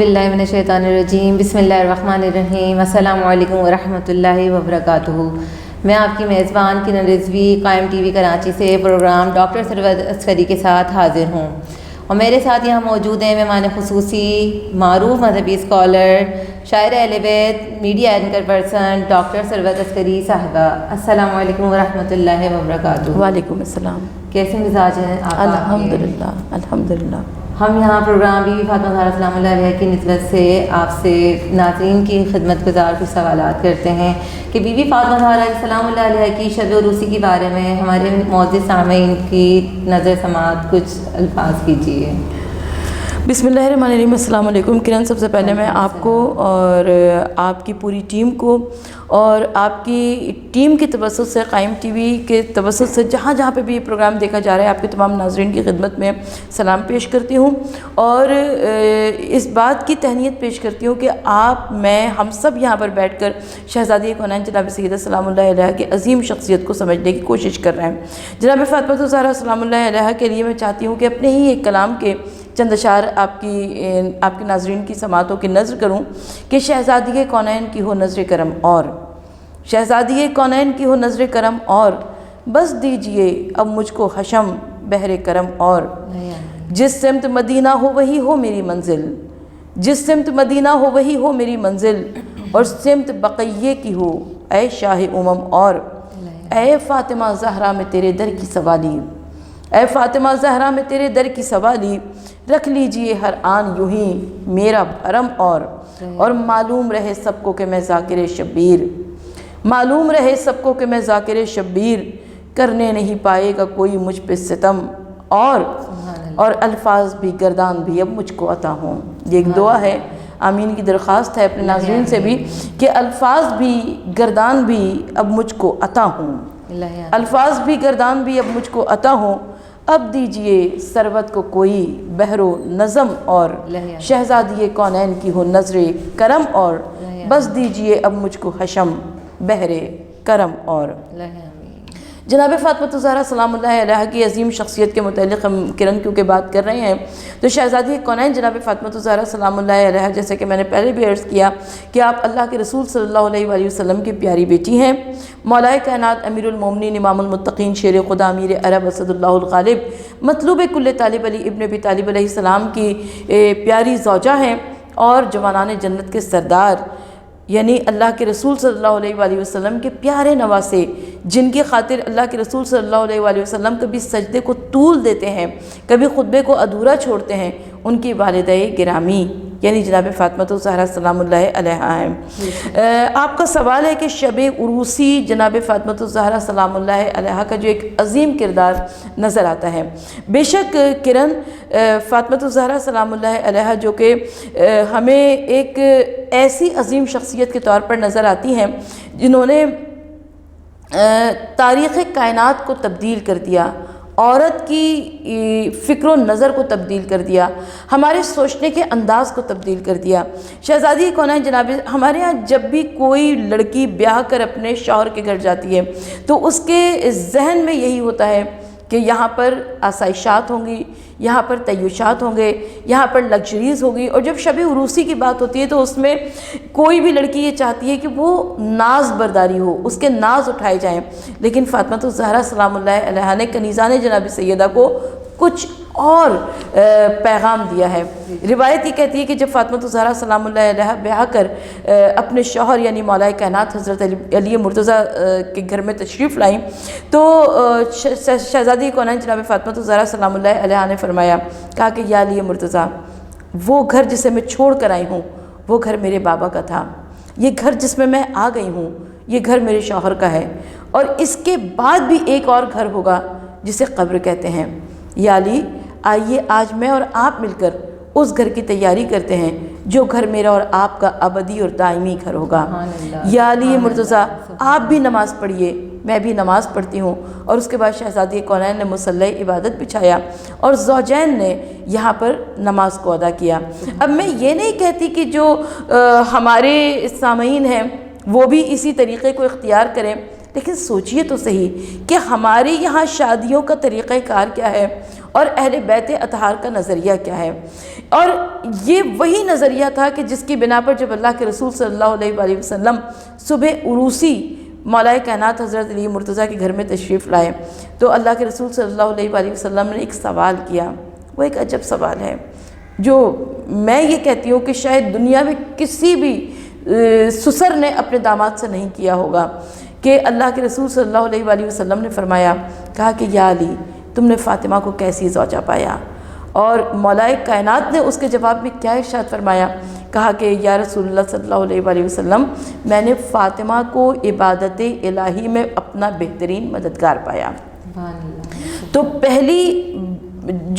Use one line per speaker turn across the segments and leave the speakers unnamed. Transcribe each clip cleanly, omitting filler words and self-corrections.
باللہ من الشیطان الرجیم، بسم اللہ الرحمن الرحیم، السلام علیکم ورحمۃ اللہ وبرکاتہ۔ میں آپ کی میزبان کنر رضوی قائم ٹی وی کراچی سے پروگرام ڈاکٹر سرور عسکری کے ساتھ حاضر ہوں، اور میرے ساتھ یہاں موجود ہیں مہمان خصوصی معروف مذہبی اسکالر، شاعر اہل بیت، میڈیا اینکر پرسن ڈاکٹر سرور عسکری صاحبہ۔ السلام علیکم ورحمۃ اللہ وبرکاتہ۔
وعلیکم السلام۔
کیسے مزاج ہیں آپ؟
الحمدللہ الحمدللہ۔
ہم یہاں پروگرام بی بی فاطمہ زہرا سلام اللہ علیہ کی نسبت سے آپ سے ناظرین کی خدمت گزار کچھ سوالات کرتے ہیں کہ بی بی فاطمہ زہرا سلام اللہ علیہ کی شب عروسی کے بارے میں ہمارے معزز سامعین کی نظر سماعت کچھ الفاظ کیجیے۔
بسم اللہ الرحمن الرحیم۔ السلام علیکم کرن، سب سے پہلے میں آپ کو اور آپ کی پوری ٹیم کو اور آپ کی ٹیم کی توسط سے، قائم ٹی وی کے توسط سے جہاں جہاں پہ بھی یہ پروگرام دیکھا جا رہا ہے، آپ کے تمام ناظرین کی خدمت میں سلام پیش کرتی ہوں، اور اس بات کی تہنیت پیش کرتی ہوں کہ آپ، میں، ہم سب یہاں پر بیٹھ کر شہزادی کونین جناب سیدہ سلام اللہ علیہ کی عظیم شخصیت کو سمجھنے کی کوشش کر رہے ہیں۔ جناب فاطمہ زہرا سلام اللہ علیہ کے لیے میں چاہتی ہوں کہ اپنے ہی ایک کلام کے چند اشعار آپ کی ناظرین کی سماعتوں کی نظر کروں کہ شہزادی کونین کی ہو نظر کرم، اور شہزادی کونین کی ہو نظر کرم، اور بس دیجئے اب مجھ کو حشم بحر کرم، اور جس سمت مدینہ ہو وہی ہو میری منزل، جس سمت مدینہ ہو وہی ہو میری منزل، اور سمت بقیے کی ہو اے شاہ امم، اور اے فاطمہ زہرا میں تیرے در کی سوالی، اے فاطمہ زہرا میں تیرے در کی سوالی، رکھ لیجئے ہر آن یوں ہی میرا بھرم، اور معلوم رہے سب کو کہ میں ذاکر شبیر، معلوم رہے سب کو کہ میں ذاکر شبیر، کرنے نہیں پائے گا کوئی مجھ پہ ستم، اور الفاظ بھی گردان بھی اب مجھ کو عطا ہوں۔ یہ ایک دعا ہے، آمین کی درخواست ہے اپنے ناظرین سے بھی کہ الفاظ بھی گردان بھی اب مجھ کو عطا ہوں، الفاظ بھی گردان بھی اب مجھ کو عطا ہوں، اب دیجئے سروت کو کوئی بحر و نظم، اور شہزادی کونین کی ہو نظر کرم، اور بس دیجئے اب مجھ کو حشم بحر کرم، اور جناب فاطمہ زہرا سلام اللہ علیہ کی عظیم شخصیت کے متعلق ہم کرن کیونکہ بات کر رہے ہیں، تو شہزادی کونین جناب فاطمہ زہرا سلام اللہ علیہ، جیسے کہ میں نے پہلے بھی عرض کیا کہ آپ اللہ کے رسول صلی اللہ علیہ وآلہ وسلم کی پیاری بیٹی ہیں، مولا کائنات امیر المومنین امام المتقین شیر خدا امیر عرب اسد اللہ الغالب مطلوب کل طالب علی ابن ابی طالب علیہ السلام کی پیاری زوجہ ہیں، اور جوانان جنت کے سردار، یعنی اللہ کے رسول صلی اللہ علیہ وآلہ وسلم کے پیارے نواسے، جن کی خاطر اللہ کے رسول صلی اللہ علیہ وآلہ وسلم کبھی سجدے کو طول دیتے ہیں، کبھی خطبے کو ادھورا چھوڑتے ہیں، ان کی والدہ گرامی یعنی جناب فاطمہ زہرا سلام اللہ علیہ ہیں۔ آپ کا سوال ہے کہ شب عروسی جناب فاطمہ زہرا سلام اللہ علیہ کا جو ایک عظیم کردار نظر آتا ہے، بے شک کرن، فاطمہ زہرا سلام اللہ علیہ جو کہ ہمیں ایک ایسی عظیم شخصیت کے طور پر نظر آتی ہیں جنہوں نے تاریخ کائنات کو تبدیل کر دیا، عورت کی فکر و نظر کو تبدیل کر دیا، ہمارے سوچنے کے انداز کو تبدیل کر دیا۔ شہزادی کونین جناب، ہمارے ہاں جب بھی کوئی لڑکی بیاہ کر اپنے شوہر کے گھر جاتی ہے تو اس کے ذہن میں یہی ہوتا ہے کہ یہاں پر آسائشات ہوں گی، یہاں پر تعیشات ہوں گے، یہاں پر لگژریز ہوگی، اور جب شب عروسی کی بات ہوتی ہے تو اس میں کوئی بھی لڑکی یہ چاہتی ہے کہ وہ ناز برداری ہو، اس کے ناز اٹھائے جائیں، لیکن فاطمہ زہرا سلام اللہ علیہ نے کنیزان جناب سیدہ کو کچھ اور پیغام دیا ہے۔ روایت یہ کہتی ہے کہ جب فاطمہ زہرا سلام اللہ علیہ بیاہ کر اپنے شوہر یعنی مولا کائنات حضرت علی مرتضیٰ کے گھر میں تشریف لائیں تو شہزادی کونین جناب فاطمہ زہرا سلام اللہ علیہ نے فرمایا، کہا کہ یا علی مرتضیٰ، وہ گھر جسے میں چھوڑ کر آئی ہوں وہ گھر میرے بابا کا تھا، یہ گھر جس میں آ گئی ہوں یہ گھر میرے شوہر کا ہے، اور اس کے بعد بھی ایک اور گھر ہوگا جسے قبر کہتے ہیں۔ یا علی، آئیے آج میں اور آپ مل کر اس گھر کی تیاری کرتے ہیں جو گھر میرا اور آپ کا ابدی اور دائمی گھر ہوگا۔ یا علی مرتضیٰ، آپ بھی نماز پڑھیے، میں بھی نماز پڑھتی ہوں۔ اور اس کے بعد شہزادی کونین نے مصلی عبادت بچھایا اور زوجین نے یہاں پر نماز کو ادا کیا۔ اب میں یہ نہیں کہتی کہ جو ہمارے سامعین ہیں وہ بھی اسی طریقے کو اختیار کریں، لیکن سوچئے تو صحیح کہ ہمارے یہاں شادیوں کا طریقہ کار کیا ہے اور اہل بیت اطہار کا نظریہ کیا ہے۔ اور یہ وہی نظریہ تھا کہ جس کی بنا پر جب اللہ کے رسول صلی اللہ علیہ وآلہ وسلم صبح عروسی مولا کائنات حضرت علی مرتضیٰ کے گھر میں تشریف لائے تو اللہ کے رسول صلی اللہ علیہ وآلہ وسلم نے ایک سوال کیا، وہ ایک عجب سوال ہے جو میں یہ کہتی ہوں کہ شاید دنیا میں کسی بھی سسر نے اپنے داماد سے نہیں کیا ہوگا، کہ اللہ کے رسول صلی اللہ علیہ وآلہ وسلم نے فرمایا، کہا کہ یا علی تم نے فاطمہ کو کیسی زوجہ پایا؟ اور مولا کائنات نے اس کے جواب میں کیا ارشاد فرمایا؟ کہا کہ یا رسول اللہ صلی اللہ علیہ وآلہ وسلم میں نے فاطمہ کو عبادت الہی میں اپنا بہترین مددگار پایا۔ تو پہلی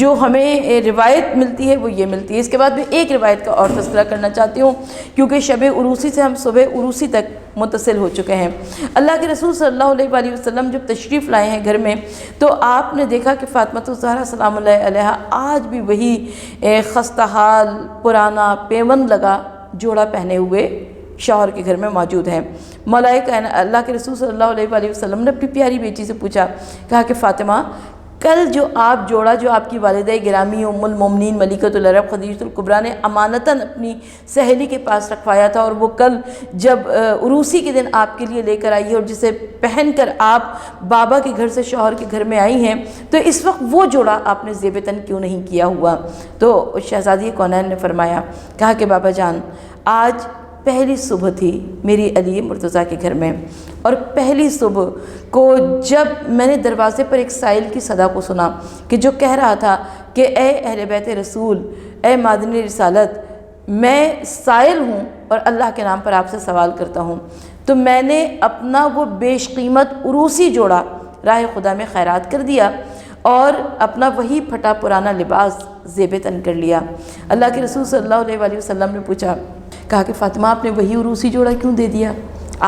جو ہمیں روایت ملتی ہے وہ یہ ملتی ہے۔ اس کے بعد میں ایک روایت کا اور تذکرہ کرنا چاہتی ہوں کیونکہ شب عروسی سے ہم صبح عروسی تک متصل ہو چکے ہیں۔ اللہ کے رسول صلی اللہ علیہ وآلہ وسلم جب تشریف لائے ہیں گھر میں تو آپ نے دیکھا کہ فاطمہ الزہرا سلام اللہ علیہا آج بھی وہی خستہ حال پرانا پیوند لگا جوڑا پہنے ہوئے شوہر کے گھر میں موجود ہیں۔ مولا اللہ کے رسول صلی اللہ علیہ وآلہ وسلم نے اپنی پیاری بیٹی سے پوچھا، کہا کہ فاطمہ کل جو آپ جوڑا جو آپ کی والدہ گرامی ام المومنین ملکۃ العرب خدیجہ الکبریٰ نے امانتاً اپنی سہیلی کے پاس رکھوایا تھا اور وہ کل جب عروسی کے دن آپ کے لیے لے کر آئی ہے اور جسے پہن کر آپ بابا کے گھر سے شوہر کے گھر میں آئی ہیں، تو اس وقت وہ جوڑا آپ نے زیب تن کیوں نہیں کیا ہوا؟ تو شہزادی کونین نے فرمایا، کہا کہ بابا جان آج پہلی صبح تھی میری علی مرتضیٰ کے گھر میں، اور پہلی صبح کو جب میں نے دروازے پر ایک سائل کی صدا کو سنا کہ جو کہہ رہا تھا کہ اے اہل بیت رسول، اے مادن رسالت، میں سائل ہوں اور اللہ کے نام پر آپ سے سوال کرتا ہوں، تو میں نے اپنا وہ بیش قیمت عروسی جوڑا راہ خدا میں خیرات کر دیا اور اپنا وہی پھٹا پرانا لباس زیب تن کر لیا۔ اللہ کے رسول صلی اللہ علیہ وآلہ وسلم نے پوچھا، کہا کہ فاطمہ آپ نے وہی عروسی جوڑا کیوں دے دیا؟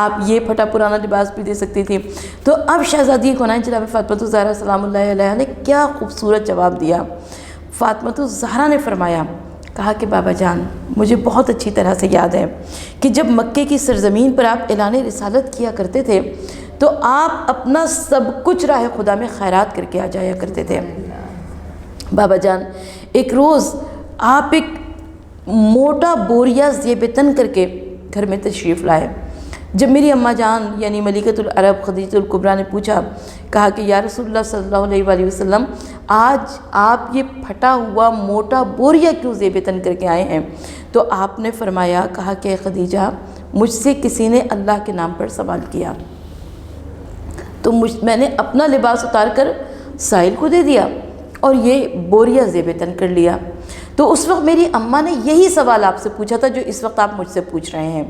آپ یہ پھٹا پرانا لباس بھی دے سکتی تھی۔ تو اب شہزادی کونین جناب فاطمہ الزہرا سلام اللہ علیہا نے کیا خوبصورت جواب دیا۔ فاطمہ الزہرا نے فرمایا، کہا کہ بابا جان مجھے بہت اچھی طرح سے یاد ہے کہ جب مکے کی سرزمین پر آپ اعلان رسالت کیا کرتے تھے تو آپ اپنا سب کچھ راہ خدا میں خیرات کر کے آ جایا کرتے تھے۔ بابا جان ایک روز آپ ایک موٹا بوریا زیب تن کر کے گھر میں تشریف لائے۔ جب میری اماں جان یعنی ملکۃ العرب خدیجہ الکبریٰ نے پوچھا، کہا کہ یا رسول اللہ صلی اللہ علیہ وآلہ وسلم آج آپ یہ پھٹا ہوا موٹا بوریا کیوں زیب تن کر کے آئے ہیں؟ تو آپ نے فرمایا، کہا کہ خدیجہ مجھ سے کسی نے اللہ کے نام پر سوال کیا تو میں نے اپنا لباس اتار کر سائل کو دے دیا اور یہ بوریا زیب تن کر لیا۔ تو اس وقت میری اماں نے یہی سوال آپ سے پوچھا تھا جو اس وقت آپ مجھ سے پوچھ رہے ہیں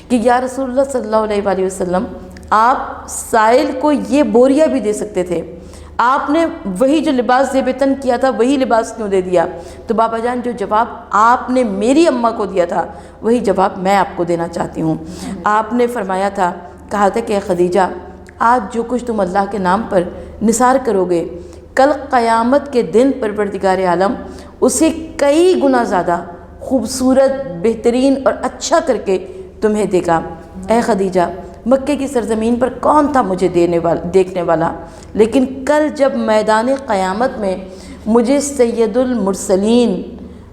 کہ یا رسول اللہ صلی اللہ علیہ وآلہ وسلم آپ سائل کو یہ بوریا بھی دے سکتے تھے، آپ نے وہی جو لباس زیب تن کیا تھا وہی لباس کیوں دے دیا؟ تو بابا جان جو جواب آپ نے میری اماں کو دیا تھا وہی جواب میں آپ کو دینا چاہتی ہوں۔ آپ نے فرمایا تھا، کہا تھا کہ خدیجہ آج جو کچھ تم اللہ کے نام پر نثار کرو گے کل قیامت کے دن پروردگار عالم اسے کئی گنا زیادہ خوبصورت بہترین اور اچھا کر کے تمہیں دے گا۔ اے خدیجہ مکے کی سرزمین پر کون تھا مجھے دیکھنے والا، لیکن کل جب میدان قیامت میں مجھے سید المرسلین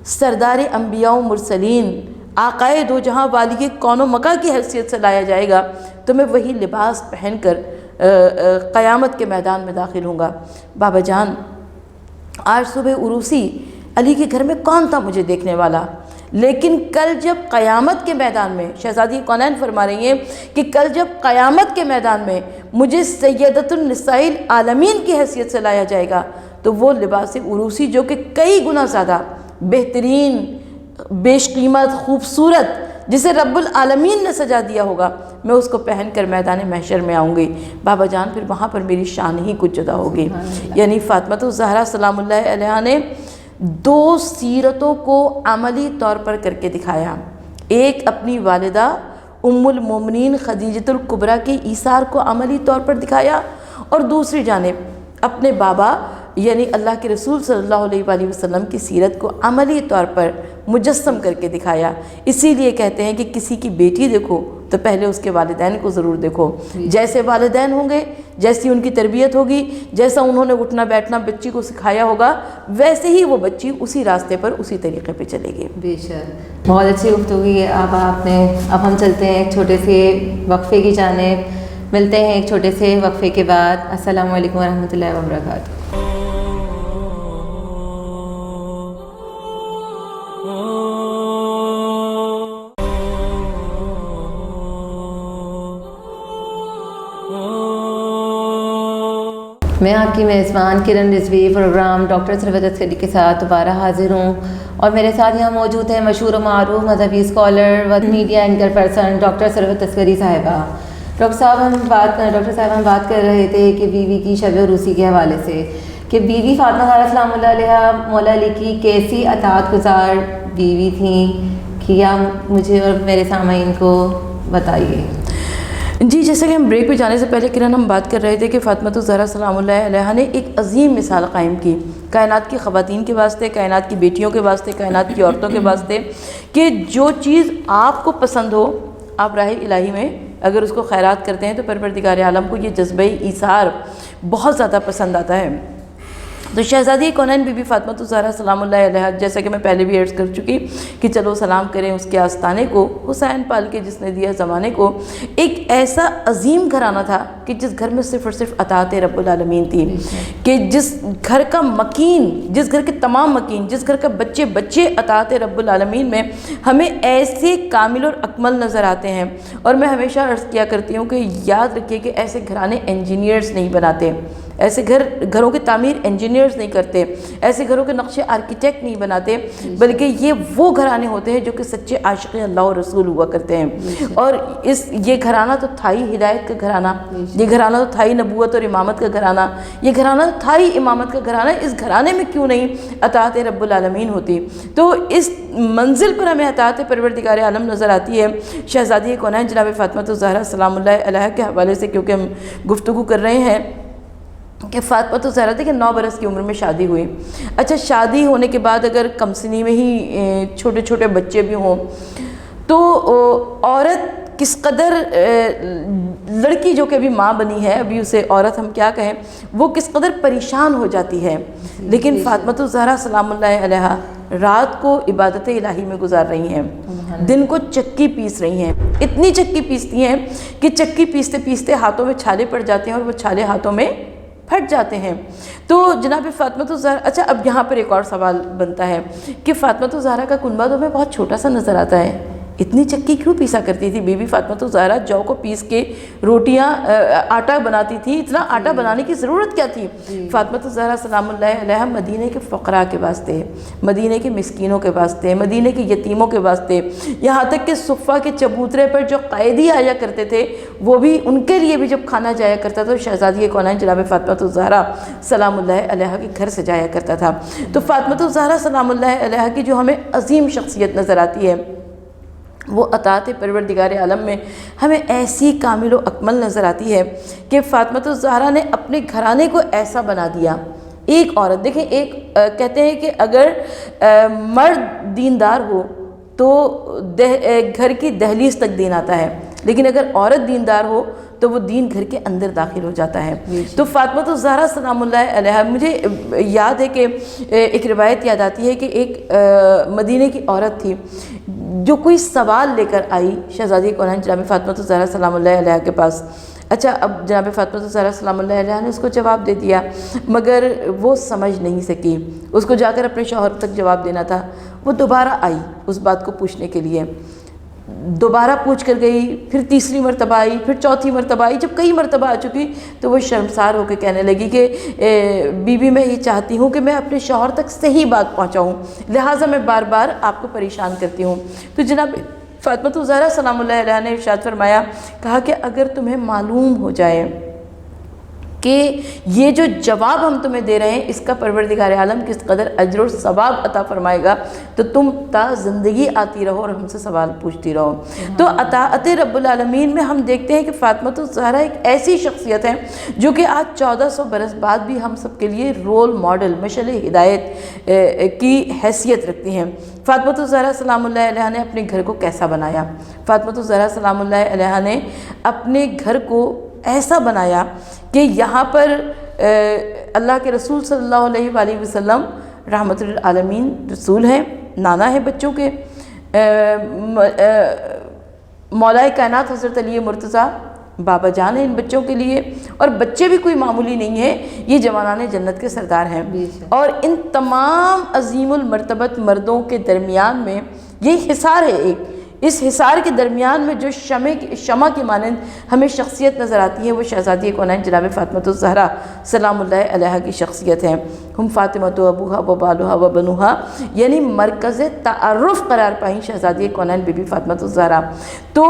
سردار انبیاء و مرسلین آقائے دو جہاں والی کون و مکہ کی حیثیت سے لایا جائے گا تو میں وہی لباس پہن کر قیامت کے میدان میں داخل ہوں گا۔ بابا جان آج صبح عروسی علی کے گھر میں کون تھا مجھے دیکھنے والا، لیکن کل جب قیامت کے میدان میں شہزادی کونین فرما رہی ہیں کہ کل جب قیامت کے میدان میں مجھے سیدۃ النساء العالمین کی حیثیت سے لایا جائے گا تو وہ لباس عروسی جو کہ کئی گنا زیادہ بہترین بیش قیمت خوبصورت جسے رب العالمین نے سجا دیا ہوگا میں اس کو پہن کر میدان محشر میں آؤں گی۔ بابا جان پھر وہاں پر میری شان ہی کچھ جدا ہوگی۔ یعنی فاطمہ الزہرا سلام اللہ علیہا نے دو سیرتوں کو عملی طور پر کر کے دکھایا، ایک اپنی والدہ ام المومنین خدیجہ الکبریٰ کے ایثار کو عملی طور پر دکھایا اور دوسری جانب اپنے بابا یعنی اللہ کے رسول صلی اللہ علیہ وآلہ وسلم کی سیرت کو عملی طور پر مجسم کر کے دکھایا۔ اسی لیے کہتے ہیں کہ کسی کی بیٹی دیکھو تو پہلے اس کے والدین کو ضرور دیکھو، جیسے والدین ہوں گے جیسی ان کی تربیت ہوگی، جیسا انہوں نے اٹھنا بیٹھنا بچی کو سکھایا ہوگا، ویسے ہی وہ بچی اسی راستے پر اسی طریقے پہ چلے گی۔
بے شک، بہت اچھی گفتگو کی اب آپ نے۔ اب ہم چلتے ہیں ایک چھوٹے سے وقفے کی جانب، ملتے ہیں ایک چھوٹے سے وقفے کے بعد۔ السلام علیکم ورحمۃ اللہ وبرکاتہ۔ میں آپ کی میزبان کرن رضوی پروگرام ڈاکٹر ثروت عسکری کے ساتھ دوبارہ حاضر ہوں، اور میرے ساتھ یہاں موجود ہیں مشہور و معروف مذہبی اسکالر و میڈیا اینکر پرسن ڈاکٹر ثروت عسکری صاحبہ۔ ڈاکٹر صاحب ہم بات کر رہے تھے کہ بیوی کی شب عروسی کے حوالے سے، کہ بیوی فاطمہ زہرا سلام اللہ علیہ مولا علی کی کیسی اطاعت گزار بیوی تھیں، کیا مجھے اور میرے سامعین کو بتائیے۔
جی، جیسے کہ ہم بریک پہ جانے سے پہلے کرن ہم بات کر رہے تھے کہ فاطمہ الزہرا سلام اللہ علیہا نے ایک عظیم مثال قائم کی کائنات کی خواتین کے واسطے، کائنات کی بیٹیوں کے واسطے، کائنات کی عورتوں کے واسطے، کہ جو چیز آپ کو پسند ہو، آپ راہ الہی میں اگر اس کو خیرات کرتے ہیں تو پروردگار عالم کو یہ جذبہ ایثار بہت زیادہ پسند آتا ہے۔ تو شہزادی کونین بی بی فاطمہ الزہرا سلام اللہ علیہا، جیسا کہ میں پہلے بھی عرض کر چکی کہ چلو سلام کریں اس کے آستانے کو، حسین پال کے جس نے دیا زمانے کو، ایک ایسا عظیم گھرانہ تھا کہ جس گھر میں صرف اور صرف اطاعت رب العالمین تھی، کہ جس گھر کا مکین، جس گھر کے تمام مکین، جس گھر کا بچے اطاعت رب العالمین میں ہمیں ایسے کامل اور اکمل نظر آتے ہیں۔ اور میں ہمیشہ عرض کیا کرتی ہوں کہ یاد رکھیے کہ ایسے گھرانے انجینئرز نہیں بناتے، ایسے گھروں کی تعمیر انجینئرز نہیں کرتے، ایسے گھروں کے نقشے آرکیٹیکٹ نہیں بناتے، بلکہ یہ وہ گھرانے ہوتے ہیں جو کہ سچے عاشق اللہ و رسول ہوا کرتے ہیں۔ اور یہ گھرانہ تو تھا ہی ہدایت کا گھرانہ، یہ گھرانہ تو تھا ہی نبوت اور امامت کا گھرانہ، یہ گھرانہ تو تھا ہی امامت کا گھرانہ۔ اس گھرانے میں کیوں نہیں اطاعت رب العالمین ہوتی؟ تو اس منزل پر ہمیں اطاعت پروردگار عالم نظر آتی ہے۔ شہزادی کونین جناب فاطمہ الزہرا سلام اللہ علیہا کے حوالے سے کیونکہ ہم گفتگو کر رہے ہیں کہ فاطمہ الزہرا تھی کہ 9 برس کی عمر میں شادی ہوئی۔ اچھا، شادی ہونے کے بعد اگر کم سنی میں ہی چھوٹے چھوٹے بچے بھی ہوں تو عورت کس قدر، لڑکی جو کہ ابھی ماں بنی ہے، ابھی اسے عورت ہم کیا کہیں، وہ کس قدر پریشان ہو جاتی ہے۔ لیکن فاطمہ الزہرا سلام اللہ علیہا رات کو عبادت الہی میں گزار رہی ہیں، دن کو چکی پیس رہی ہیں، اتنی چکی پیستی ہیں کہ چکی پیستے پیستے ہاتھوں میں چھالے پڑ جاتے ہیں اور وہ چھالے ہاتھوں میں پھٹ جاتے ہیں۔ تو جناب فاطمہ الزہرا، اچھا اب یہاں پر ایک اور سوال بنتا ہے کہ فاطمہ الزہرا کا کنبہ تو ہمیں بہت چھوٹا سا نظر آتا ہے، اتنی چکی کیوں پیسا کرتی تھی بی بی فاطمہ الزہرا؟ جو کو پیس کے روٹیاں آٹا بناتی تھی، اتنا آٹا بنانے کی ضرورت کیا تھی؟ فاطمہ الزہرا سلام اللہ علیہا مدینہ کے فقراء کے واسطے، مدینہ کے مسکینوں کے واسطے، مدینہ کے یتیموں کے واسطے، یہاں تک کہ صفہ کے چبوترے پر جو قیدی آیا کرتے تھے وہ بھی، ان کے لیے بھی جب کھانا جایا کرتا تھا تو شہزادی کونین جناب فاطمہ الزہرا سلام اللہ علیہا کے گھر سے جایا کرتا تھا۔ تو فاطمہ الزہرا سلام اللہ علیہا کی جو ہمیں عظیم شخصیت نظر آتی ہے وہ اطاعت پروردگار عالم میں ہمیں ایسی کامل و اکمل نظر آتی ہے کہ فاطمہ الزہرا نے اپنے گھرانے کو ایسا بنا دیا۔ ایک عورت، دیکھیں، ایک کہتے ہیں کہ اگر مرد دیندار ہو تو گھر کی دہلیز تک دین آتا ہے، لیکن اگر عورت دیندار ہو تو وہ دین گھر کے اندر داخل ہو جاتا ہے۔ تو فاطمہ الزہرا سلام اللہ علیہا، مجھے یاد ہے کہ ایک روایت یاد آتی ہے کہ ایک مدینہ کی عورت تھی جو کوئی سوال لے کر آئی شہزادی کونین جناب فاطمہ الزہرا سلام اللہ علیہا کے پاس۔ اچھا، اب جناب فاطمہ الزہرا سلام اللہ علیہا نے اس کو جواب دے دیا، مگر وہ سمجھ نہیں سکی، اس کو جا کر اپنے شوہر تک جواب دینا تھا۔ وہ دوبارہ آئی اس بات کو پوچھنے کے لیے، دوبارہ پوچھ کر گئی، پھر تیسری مرتبہ آئی، پھر چوتھی مرتبہ آئی۔ جب کئی مرتبہ آ چکی تو وہ شرمسار ہو کے کہنے لگی کہ بی بی میں یہ چاہتی ہوں کہ میں اپنے شوہر تک صحیح بات پہنچاؤں، لہٰذا میں بار بار آپ کو پریشان کرتی ہوں۔ تو جناب فاطمہ الزہرا سلام اللہ علیہا نے ارشاد فرمایا، کہا کہ اگر تمہیں معلوم ہو جائے کہ یہ جو جواب ہم تمہیں دے رہے ہیں اس کا پروردگار عالم کس قدر اجر و ثواب عطا فرمائے گا تو تم تا زندگی آتی رہو اور ہم سے سوال پوچھتی رہو۔ تو اطاعت رب العالمین میں ہم دیکھتے ہیں کہ فاطمہ الزہرا ایک ایسی شخصیت ہے جو کہ آج 1400 برس بعد بھی ہم سب کے لیے رول ماڈل، مشعل ہدایت کی حیثیت رکھتی ہیں۔ فاطمہ الزہرا سلام اللہ علیہا نے اپنے گھر کو کیسا بنایا؟ فاطمہ الزہرا سلام اللہ علیہا نے اپنے گھر کو ایسا بنایا کہ یہاں پر اللہ کے رسول صلی اللہ علیہ وآلہ وسلم رحمت للعالمین رسول ہیں، نانا ہیں بچوں کے، مولا کائنات حضرت علی مرتضیٰ بابا جان ہیں ان بچوں کے لیے، اور بچے بھی کوئی معمولی نہیں ہیں، یہ جوانان جنت کے سردار ہیں۔ اور ان تمام عظیم المرتبت مردوں کے درمیان میں یہ حصار ہے ایک، اس حصار کے درمیان میں جو شمع کی مانند ہمیں شخصیت نظر آتی ہے وہ شہزادی کونین جناب فاطمۃ الزہرا سلام اللہ علیہا کی شخصیت ہے۔ ہم فاطمۃ ابوہا و بالوہا و بنوہا، یعنی مرکز تعارف قرار پائیں شہزادی کونین بی بی فاطمۃ الزہرا۔ تو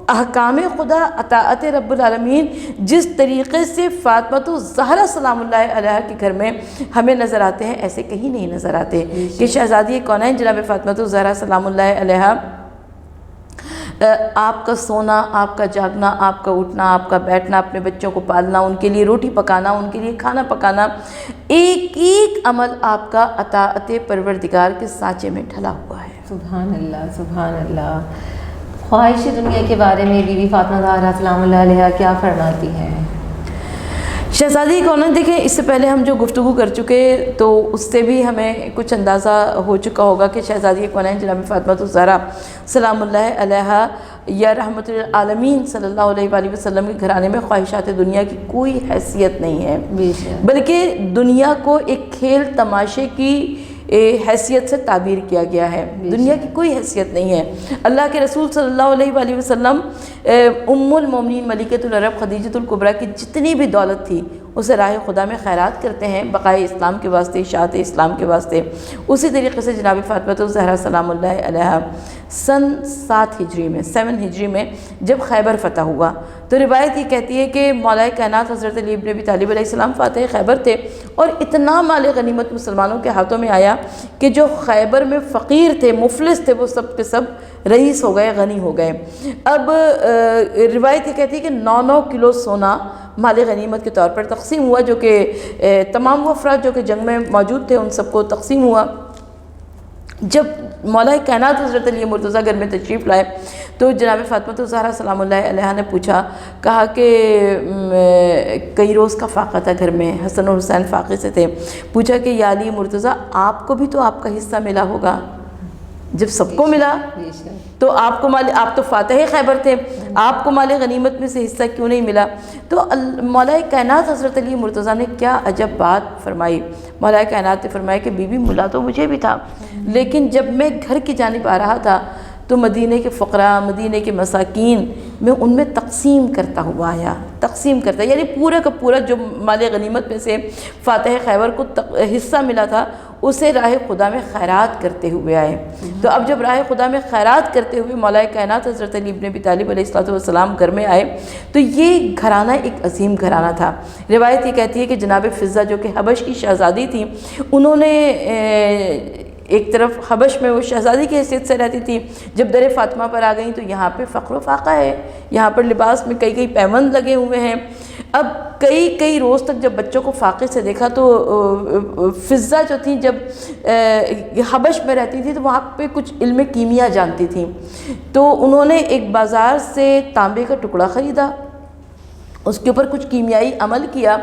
احکام خدا، اطاعت رب العالمین جس طریقے سے فاطمۃ الزہرا سلام اللہ علیہا کے گھر میں ہمیں نظر آتے ہیں، ایسے کہیں نہیں نظر آتے کہ شہزادی کونین جناب فاطمۃ الزہرا سلام اللہ علیہا آپ کا سونا، آپ کا جاگنا، آپ کا اٹھنا، آپ کا بیٹھنا، اپنے بچوں کو پالنا، ان کے لیے روٹی پکانا، ان کے لیے کھانا پکانا، ایک ایک عمل آپ کا اطاعت پروردگار کے سانچے میں ڈھلا ہوا ہے۔
سبحان اللہ، سبحان اللہ۔ خواہش دنیا کے بارے میں بی بی فاطمہ زہرا سلام اللہ علیہا کیا فرماتی ہیں؟
شہزادی کونین دیکھیں، اس سے پہلے ہم جو گفتگو کر چکے تو اس سے بھی ہمیں کچھ اندازہ ہو چکا ہوگا کہ شہزادی کونین جناب فاطمۃ الزہرا سلام اللہ علیہا یا رحمت للعالمین صلی اللہ علیہ وآلہ وسلم کے گھرانے میں خواہشات دنیا کی کوئی حیثیت نہیں ہے، بلکہ دنیا کو ایک کھیل تماشے کی حیثیت سے تعبیر کیا گیا ہے۔ دنیا کی کوئی حیثیت نہیں ہے۔ اللہ کے رسول صلی اللہ علیہ وآلہ وسلم ام المومنین ملکۃ العرب خدیجۃ الکبریٰ کی جتنی بھی دولت تھی اسے راہ خدا میں خیرات کرتے ہیں، بقائے اسلام کے واسطے، اشاعت اسلام کے واسطے۔ اسی طریقے سے جناب فاطمۃ الزہرا سلام اللہ علیہا سن 7 ہجری میں 7 ہجری میں جب خیبر فتح ہوا تو روایت یہ کہتی ہے کہ مولا کائنات حضرت علی بن ابی طالب علیہ السلام فاتح خیبر تھے، اور اتنا مال غنیمت مسلمانوں کے ہاتھوں میں آیا کہ جو خیبر میں فقیر تھے، مفلس تھے، وہ سب کے سب رئیس ہو گئے، غنی ہو گئے۔ اب روایت یہ کہتی ہے کہ 9 کلو سونا مال غنیمت کے طور پر تقسیم ہوا، جو کہ تمام وہ افراد جو کہ جنگ میں موجود تھے ان سب کو تقسیم ہوا۔ جب مولا کائنات حضرت علی مرتضیٰ گھر میں تشریف لائے تو جناب فاطمۃ الزہرا سلام اللہ علیہا نے پوچھا، کہا کہ کئی روز کا فاقہ تھا گھر میں، حسن اور حسین فاقے سے تھے، پوچھا کہ یا علی مرتضیٰ آپ کو بھی تو آپ کا حصہ ملا ہوگا، جب سب کو ملا تو آپ کو آپ تو فاتح خیبر تھے، آپ کو مال غنیمت میں سے حصہ کیوں نہیں ملا؟ تو مولا کائنات حضرت علی مرتضیٰ نے کیا عجب بات فرمائی۔ مولا کائنات نے فرمایا کہ بی بی ملا تو مجھے بھی تھا، لیکن جب میں گھر کی جانب آ رہا تھا تو مدینے کے فقراء، مدینے کے مساکین، میں ان میں تقسیم کرتا ہوا آیا، تقسیم کرتا، یعنی پورا کا پورا جو مال غنیمت میں سے فاتح خیبر کو حصہ ملا تھا اسے راہ خدا میں خیرات کرتے ہوئے آئے۔ تو اب جب راہ خدا میں خیرات کرتے ہوئے مولا کائنات حضرت علی بن ابی طالب علیہ السلام گھر میں آئے تو یہ گھرانہ ایک عظیم گھرانہ تھا۔ روایت یہ کہتی ہے کہ جناب فضہ جو کہ حبش کی شہزادی تھی، انہوں نے ایک طرف حبش میں وہ شہزادی کی حیثیت سے رہتی تھی، جب در فاطمہ پر آ گئیں تو یہاں پہ فقر و فاقہ ہے، یہاں پر لباس میں کئی پیوند لگے ہوئے ہیں۔ اب کئی روز تک جب بچوں کو فاقے سے دیکھا تو فضہ جو تھیں جب حبش میں رہتی تھی تو وہاں پہ کچھ علم کیمیا جانتی تھیں، تو انہوں نے ایک بازار سے تانبے کا ٹکڑا خریدا، اس کے اوپر کچھ کیمیائی عمل کیا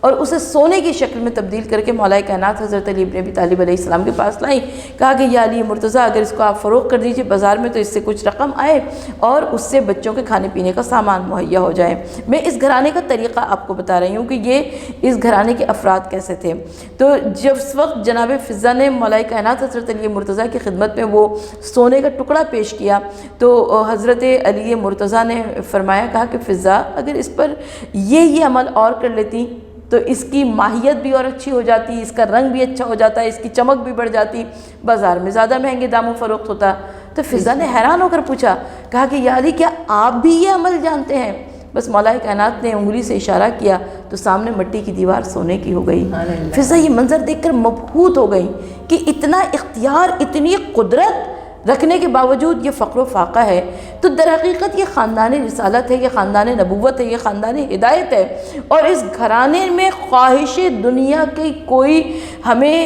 اور اسے سونے کی شکل میں تبدیل کر کے مولا کائنات حضرت علی بن ابی طالب علیہ السلام کے پاس لائیں، کہا کہ یا علی مرتضیٰ اگر اس کو آپ فروخت کر دیجئے بازار میں تو اس سے کچھ رقم آئے اور اس سے بچوں کے کھانے پینے کا سامان مہیا ہو جائے۔ میں اس گھرانے کا طریقہ آپ کو بتا رہی ہوں کہ یہ اس گھرانے کے افراد کیسے تھے۔ تو جب اس وقت جناب فضہ نے مولا کائنات حضرت علی مرتضیٰ کی خدمت میں وہ سونے کا ٹکڑا پیش کیا تو حضرت علی مرتضیٰ نے فرمایا، کہا کہ فضہ اگر اس پر یہ عمل اور کر لیتی تو اس کی ماہیت بھی اور اچھی ہو جاتی، اس کا رنگ بھی اچھا ہو جاتا، اس کی چمک بھی بڑھ جاتی، بازار میں زیادہ مہنگے داموں فروخت ہوتا۔ تو فضہ نے حیران ہو کر پوچھا، کہا کہ یا علی کیا آپ بھی یہ عمل جانتے ہیں؟ بس مولا کائنات نے انگلی سے اشارہ کیا تو سامنے مٹی کی دیوار سونے کی ہو گئی۔ فضہ یہ منظر دیکھ کر مبہوت ہو گئی کہ اتنا اختیار، اتنی قدرت رکھنے کے باوجود یہ فقر و فاقہ ہے، تو در حقیقت یہ خاندان رسالت ہے، یہ خاندان نبوت ہے، یہ خاندان ہدایت ہے، اور اس گھرانے میں خواہش دنیا کی کوئی ہمیں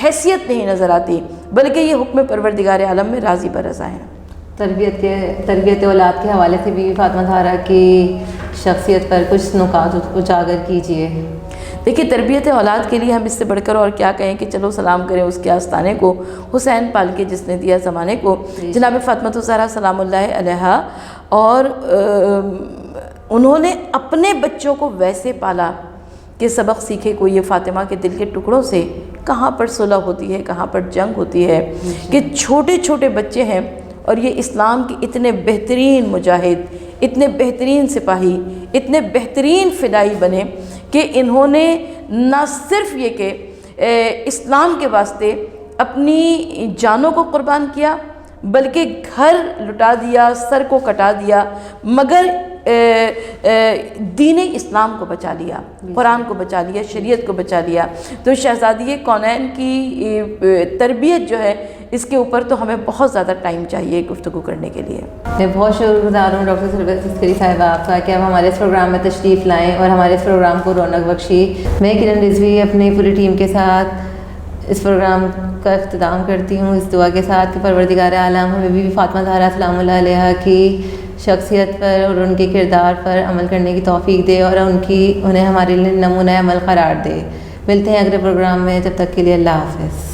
حیثیت نہیں نظر آتی، بلکہ یہ حکم پروردگار عالم میں راضی برضا ہے۔
تربیت اولاد کے حوالے سے بی بی فاطمہ زہرا کی شخصیت پر کچھ نکات اجاگر کیجیے۔
دیکھیے تربیت اولاد کے لیے ہم اس سے بڑھ کر اور کیا کہیں کہ چلو سلام کریں اس کے آستانے کو، حسین پال کے جس نے دیا زمانے کو، جناب فاطمہ الزہرا سلام اللہ علیہا، اور انہوں نے اپنے بچوں کو ویسے پالا کہ سبق سیکھے کوئی یہ فاطمہ کے دل کے ٹکڑوں سے کہاں پر صلح ہوتی ہے، کہاں پر جنگ ہوتی ہے، کہ چھوٹے چھوٹے بچے ہیں اور یہ اسلام کے اتنے بہترین مجاہد، اتنے بہترین سپاہی، اتنے بہترین فدائی بنے کہ انہوں نے نہ صرف یہ کہ اسلام کے واسطے اپنی جانوں کو قربان کیا بلکہ گھر لٹا دیا، سر کو کٹا دیا، مگر دین اسلام کو بچا لیا، قرآن کو بچا لیا، شریعت کو بچا لیا۔ تو شہزادی کونین کی تربیت جو ہے اس کے اوپر تو ہمیں بہت زیادہ ٹائم چاہیے گفتگو کرنے کے لیے۔
میں بہت شکر گزار ہوں ڈاکٹر سرور عسکری صاحبہ آپ کا کہ آپ ہمارے اس پروگرام میں تشریف لائیں اور ہمارے اس پروگرام کو رونق بخشی۔ میں کرن رضوی اپنی پوری ٹیم کے ساتھ اس پروگرام کا اختتام کرتی ہوں اس دعا کے ساتھ کہ پروردگار عالم ہمیں بھی فاطمہ زہرا سلام اللہ علیہا کی شخصیت پر اور ان کے کردار پر عمل کرنے کی توفیق دے اور انہیں ہمارے لیے نمونہ عمل قرار دے۔ ملتے ہیں اگلے پروگرام میں، جب تک کے لیے اللہ حافظ۔